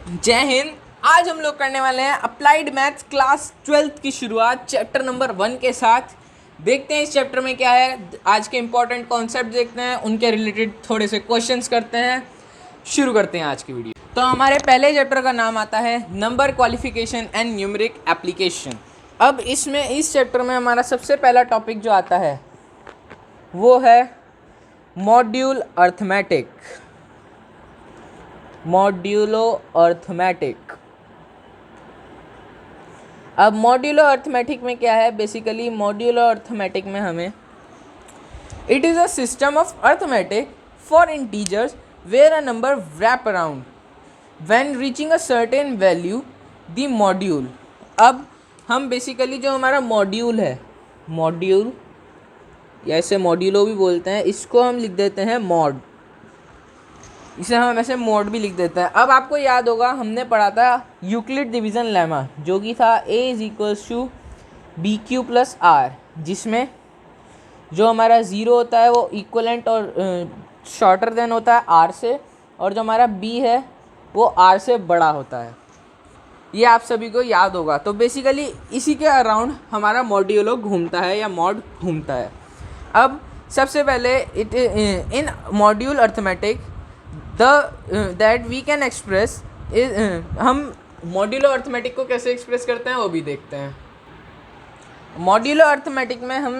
जय हिंद। आज हम लोग करने वाले हैं अप्लाइड मैथ्स क्लास 12th की शुरुआत चैप्टर नंबर 1 के साथ। देखते हैं इस चैप्टर में क्या है। आज के इंपॉर्टेंट कॉन्सेप्ट देखते हैं, उनके रिलेटेड थोड़े से क्वेश्चंस करते हैं। शुरू करते हैं आज की वीडियो। तो हमारे पहले चैप्टर का नाम आता है number qualification and numeric application. अब इसमें इस चैप्टर में हमारा सबसे पहला टॉपिक जो आता है वो है मॉड्यूल अर्थमेटिक। Modulo arithmetic. अब मॉड्यूलो अर्थमेटिक में क्या है, बेसिकली मॉड्यूलो अर्थमेटिक में हमें it is a system of arithmetic for integers where a number wrap around when reaching a certain value the module. अब हम बेसिकली जो हमारा मॉड्यूल है, मॉड्यूल या इसे मॉड्यूलो भी बोलते हैं, इसको हम लिख देते हैं मॉड। इसे हम ऐसे मोड भी लिख देते हैं। अब आपको याद होगा हमने पढ़ा था यूक्लिड डिवीज़न लेमा, जो कि था A = BQ + R, जिसमें जो हमारा ज़ीरो होता है वो इक्वलेंट और शॉर्टर देन होता है R से, और जो हमारा B है वो R से बड़ा होता है। ये आप सभी को याद होगा। तो बेसिकली इसी के अराउंड हमारा मॉड्यूलो घूमता है या मॉड घूमता है। अब सबसे पहले इन module arithmetic that we can express हम मॉड्यूलो अर्थमेटिक को कैसे एक्सप्रेस करते हैं वो भी देखते हैं। मॉड्यूलो अर्थमेटिक में हम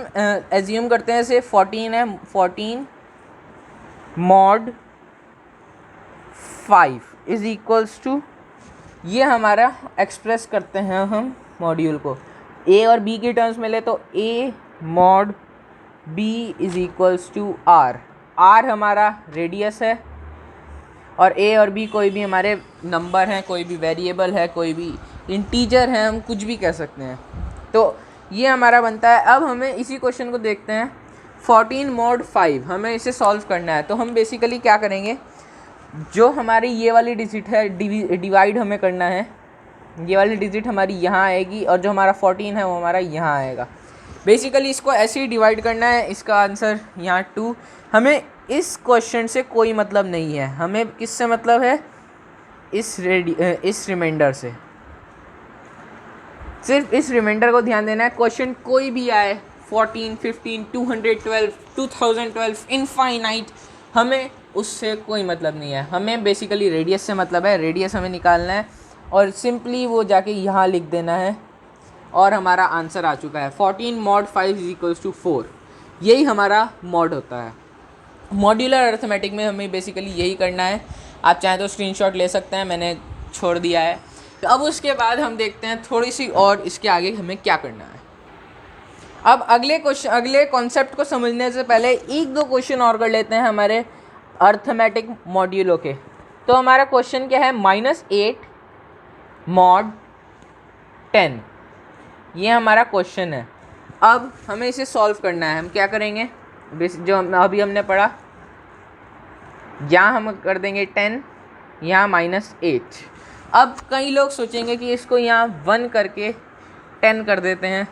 एज्यूम करते हैं, जैसे 14 है, 14 मॉड 5 = ये हमारा एक्सप्रेस करते हैं हम मॉड्यूल को। ए और बी की टर्म्स में ले तो A mod B = R। R हमारा रेडियस है और A और B कोई भी हमारे नंबर हैं, कोई भी वेरिएबल है, कोई भी इंटीजर है, हम कुछ भी कह सकते हैं। तो ये हमारा बनता है। अब हमें इसी क्वेश्चन को देखते हैं, 14 मॉड 5 हमें इसे सॉल्व करना है। तो हम बेसिकली क्या करेंगे, जो हमारी ये वाली डिजिट है डिवाइड हमें करना है। ये वाली डिजिट हमारी यहाँ आएगी और जो हमारा 14 है वो हमारा यहाँ आएगा। बेसिकली इसको ऐसे ही डिवाइड करना है। इसका आंसर यहाँ 2। हमें इस क्वेश्चन से कोई मतलब नहीं है, हमें किससे मतलब है, इस रिमाइंडर से। सिर्फ इस रिमाइंडर को ध्यान देना है। क्वेश्चन कोई भी आए, 14, 15, 212, 2012, इनफाइनाइट, हमें उससे कोई मतलब नहीं है। हमें बेसिकली रेडियस से मतलब है। रेडियस हमें निकालना है और सिंपली वो जाके यहाँ लिख देना है और हमारा आंसर आ चुका है। 14 मॉड 5 = 4। यही हमारा मॉड होता है। मॉड्यूलर अर्थमेटिक में हमें बेसिकली यही करना है। आप चाहें तो स्क्रीनशॉट ले सकते हैं, मैंने छोड़ दिया है। तो अब उसके बाद हम देखते हैं थोड़ी सी और इसके आगे हमें क्या करना है। अब अगले कॉन्सेप्ट को समझने से पहले एक दो क्वेश्चन और कर लेते हैं हमारे अर्थमेटिक मॉड्यूलो के। तो हमारा क्वेश्चन क्या है, -8 मॉड 10, ये हमारा क्वेश्चन है। अब हमें इसे सॉल्व करना है। हम क्या करेंगे, जो अभी हमने पढ़ा, यहाँ हम कर देंगे 10, यहाँ -8। अब कई लोग सोचेंगे कि इसको यहाँ 1 करके 10 कर देते हैं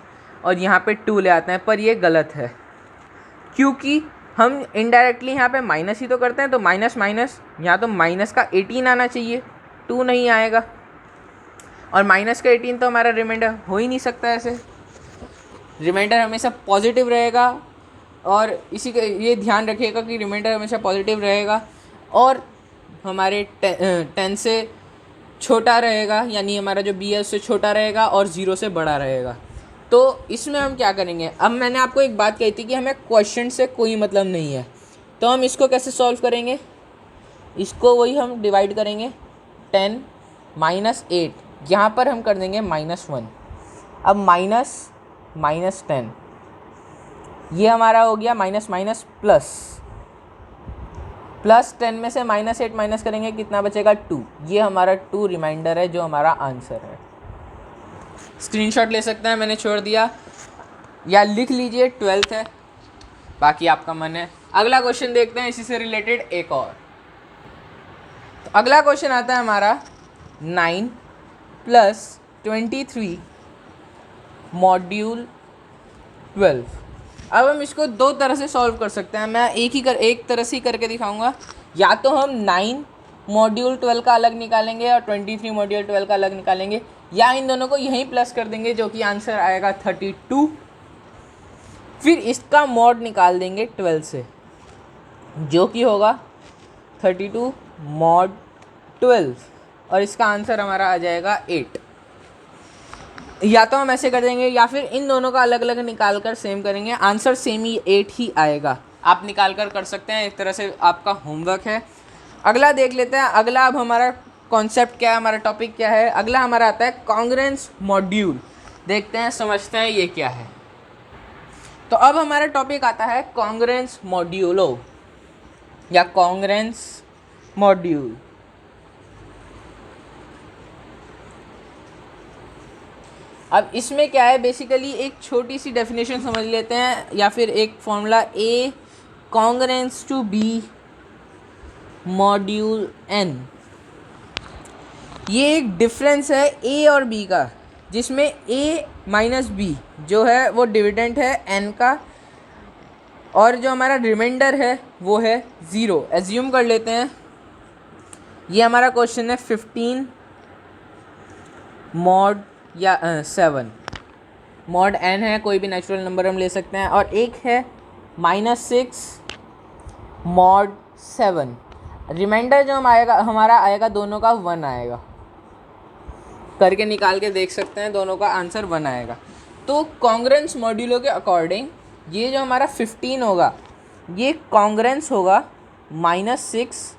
और यहाँ पे 2 ले आते हैं, पर ये गलत है, क्योंकि हम इनडायरेक्टली यहाँ पे माइनस ही तो करते हैं। तो माइनस माइनस, यहाँ तो माइनस का 18 आना चाहिए, 2 नहीं आएगा। और माइनस का 18 तो हमारा रिमाइंडर हो ही नहीं सकता। ऐसे रिमाइंडर हमेशा पॉजिटिव रहेगा, और इसी का ये ध्यान रखिएगा कि रिमाइंडर हमेशा पॉजिटिव रहेगा और हमारे 10 से छोटा रहेगा, यानी हमारा जो B है उससे छोटा रहेगा और 0 से बड़ा रहेगा। तो इसमें हम क्या करेंगे, अब मैंने आपको एक बात कही थी कि हमें क्वेश्चन से कोई मतलब नहीं है। तो हम इसको कैसे सॉल्व करेंगे, इसको वही हम डिवाइड करेंगे। 10 -8, यहाँ पर हम कर देंगे -1। अब -10, ये हमारा हो गया माइनस माइनस प्लस 10 में से -8 माइनस करेंगे, कितना बचेगा, 2। ये हमारा 2 रिमाइंडर है जो हमारा आंसर है। स्क्रीनशॉट ले सकते हैं, मैंने छोड़ दिया, या लिख लीजिए, 12th है, बाकी आपका मन है। अगला क्वेश्चन देखते हैं इसी से रिलेटेड एक और। तो अगला क्वेश्चन आता है हमारा 9 + 23 मॉड्यूल 12। अब हम इसको दो तरह से सॉल्व कर सकते हैं। मैं एक तरह से ही करके दिखाऊंगा। या तो हम 9 मॉड्यूल 12 का अलग निकालेंगे और 23 मॉड्यूल 12 का अलग निकालेंगे, या इन दोनों को यहीं प्लस कर देंगे जो कि आंसर आएगा 32। फिर इसका मॉड निकाल देंगे 12 से, जो कि होगा 32 मॉड 12, और इसका आंसर हमारा आ जाएगा 8। या तो हम ऐसे कर देंगे या फिर इन दोनों का अलग अलग निकाल कर सेम करेंगे, आंसर सेम ही 8 ही आएगा। आप निकाल कर सकते हैं, एक तरह से आपका होमवर्क है। अगला देख लेते हैं। अगला अब हमारा कॉन्सेप्ट क्या है, हमारा टॉपिक क्या है। अगला हमारा आता है कॉन्ग्रुएंस मॉड्यूल। देखते हैं, समझते हैं ये क्या है। तो अब हमारा टॉपिक आता है कॉन्ग्रुएंस मॉड्यूलो या कॉन्ग्रुएंस मॉड्यूल। अब इसमें क्या है, बेसिकली एक छोटी सी डेफिनेशन समझ लेते हैं, या फिर एक formula a congruence to b module n. ये एक डिफरेंस है ए और बी का, जिसमें ए माइनस बी जो है वो डिविडेंड है एन का, और जो हमारा रिमाइंडर है वो है 0। एज्यूम कर लेते हैं ये हमारा क्वेश्चन है 15 मॉड या 7 मॉड एन है, कोई भी नेचुरल नंबर हम ले सकते हैं, और एक है -6 मॉड 7। रिमाइंडर जो हमारा आएगा दोनों का 1 आएगा, करके निकाल के देख सकते हैं, दोनों का आंसर 1 आएगा। तो कॉन्ग्रुएंस मॉड्यूलो के अकॉर्डिंग ये जो हमारा 15 होगा ये कॉन्ग्रुएंस होगा -6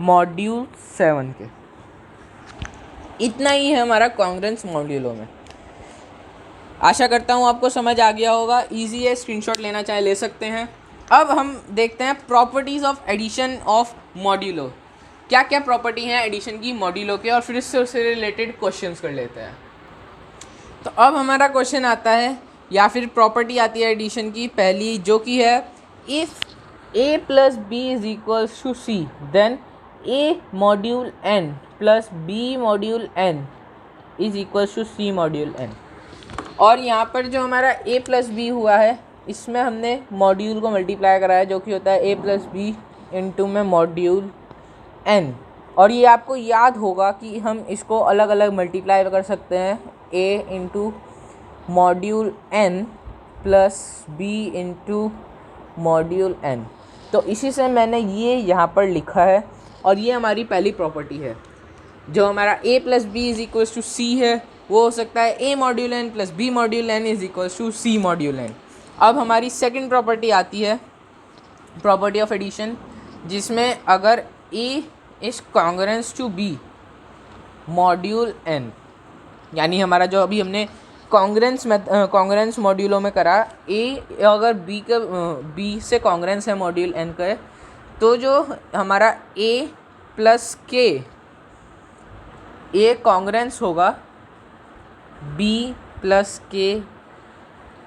मॉड्यूल 7 के। इतना ही है हमारा कॉन्ग्रुएंस मॉड्यूलो में। आशा करता हूँ आपको समझ आ गया होगा। इजी है, स्क्रीनशॉट लेना चाहे ले सकते हैं। अब हम देखते हैं properties of addition of modulo. क्या क्या प्रॉपर्टी हैं एडिशन की मॉड्यूलो के, और फिर उससे रिलेटेड क्वेश्चंस कर लेते हैं। तो अब हमारा क्वेश्चन आता है, या फिर प्रॉपर्टी आती है एडिशन की पहली, जो कि है if a plus B is equals to c then a module n plus b module n is equals to c module n। और यहाँ पर जो हमारा a प्लस बी हुआ है, इसमें हमने मॉड्यूल को मल्टीप्लाई कराया, जो कि होता है a प्लस बी इंटू में मॉड्यूल n। और ये आपको याद होगा कि हम इसको अलग अलग मल्टीप्लाई कर सकते हैं, a into module n plus b into module n। तो इसी से मैंने ये यहाँ पर लिखा है, और ये हमारी पहली प्रॉपर्टी है। जो हमारा a plus B is equals to C है, वो हो सकता है a module n plus b module n is equals to c module n। अब हमारी सेकंड प्रॉपर्टी आती है प्रॉपर्टी ऑफ एडिशन, जिसमें अगर a is congruence to b module n, यानी हमारा जो अभी हमने कॉन्ग्रुएंस मॉड्यूलो में करा, a अगर b से कॉन्ग्रुएंस है मॉड्यूल n का, तो जो हमारा a plus k a congruence होगा b plus k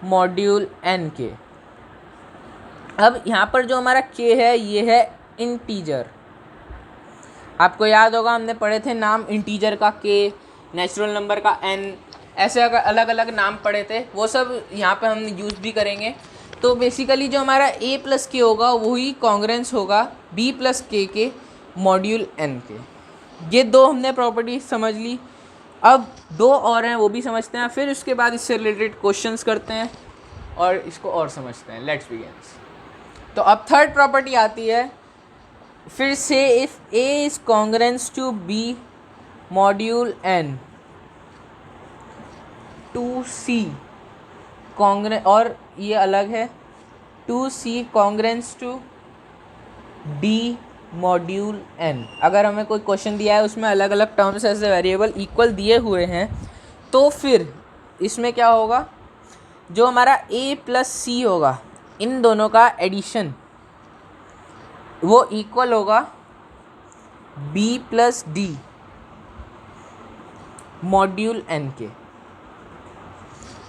module n के। अब यहाँ पर जो हमारा k है ये है इंटीजर। आपको याद होगा हमने पढ़े थे नाम इंटीजर का k, नेचुरल नंबर का n, ऐसे अगर अलग अलग नाम पढ़े थे, वो सब यहाँ पे हम यूज़ भी करेंगे। तो बेसिकली जो हमारा a प्लस के होगा वही कॉन्ग्रुएंस होगा b प्लस के मॉड्यूल n के। ये दो हमने प्रॉपर्टी समझ ली। अब दो और हैं, वो भी समझते हैं, फिर उसके बाद इससे रिलेटेड क्वेश्चंस करते हैं और इसको और समझते हैं। Let's begin. तो अब थर्ड प्रॉपर्टी आती है फिर से, if a is congruence to b module n to c congruence, और ये अलग है to c congruence to d module n। अगर हमें कोई क्वेश्चन दिया है उसमें अलग अलग टर्म्स ऐसे वेरिएबल इक्वल दिए हुए हैं, तो फिर इसमें क्या होगा, जो हमारा a प्लस सी होगा इन दोनों का एडिशन वो इक्वल होगा b plus D module n के।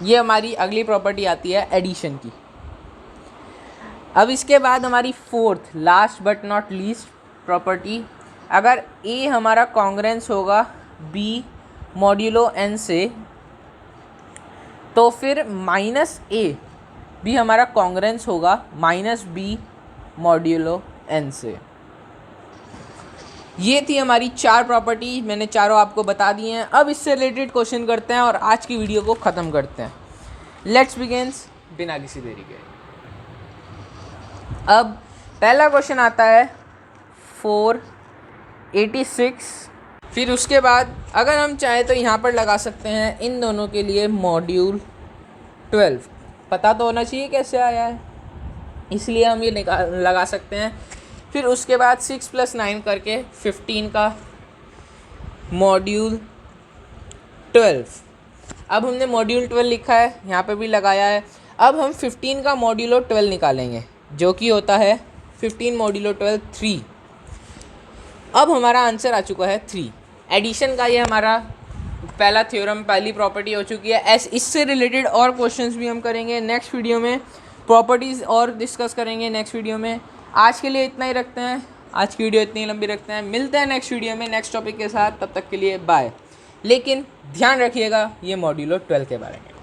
ये हमारी अगली प्रॉपर्टी आती है एडिशन की। अब इसके बाद हमारी fourth last but not least property, अगर a हमारा कॉन्ग्रुएंस होगा b मॉड्यूलो n से, तो फिर माइनस a भी हमारा कॉन्ग्रुएंस होगा माइनस b मॉड्यूलो n से। ये थी हमारी 4 प्रॉपर्टी, मैंने चारों आपको बता दी हैं। अब इससे रिलेटेड क्वेश्चन करते हैं और आज की वीडियो को ख़त्म करते हैं। लेट्स बिगिंस बिना किसी देरी के। अब पहला क्वेश्चन आता है 486। फिर उसके बाद अगर हम चाहें तो यहाँ पर लगा सकते हैं इन दोनों के लिए मॉड्यूल 12। पता तो होना चाहिए कैसे आया है, इसलिए हम ये लगा सकते हैं। फिर उसके बाद 6 + 9 करके 15 का मॉड्यूल 12। अब हमने मॉड्यूल 12 लिखा है, यहाँ पे भी लगाया है। अब हम 15 का मॉड्यूलो 12 निकालेंगे, जो कि होता है 15 मॉड्यूलो 12 3। अब हमारा आंसर आ चुका है 3। एडिशन का ये हमारा पहला थ्योरम, पहली प्रॉपर्टी हो चुकी है। इससे रिलेटेड और क्वेश्चंस भी हम करेंगे नेक्स्ट वीडियो में, प्रॉपर्टीज़ और डिस्कस करेंगे नेक्स्ट वीडियो में। आज के लिए इतना ही रखते हैं, आज की वीडियो इतनी लंबी रखते हैं। मिलते हैं नेक्स्ट वीडियो में नेक्स्ट टॉपिक के साथ, तब तक के लिए बाय। लेकिन ध्यान रखिएगा ये मॉड्यूलो 12 के बारे में।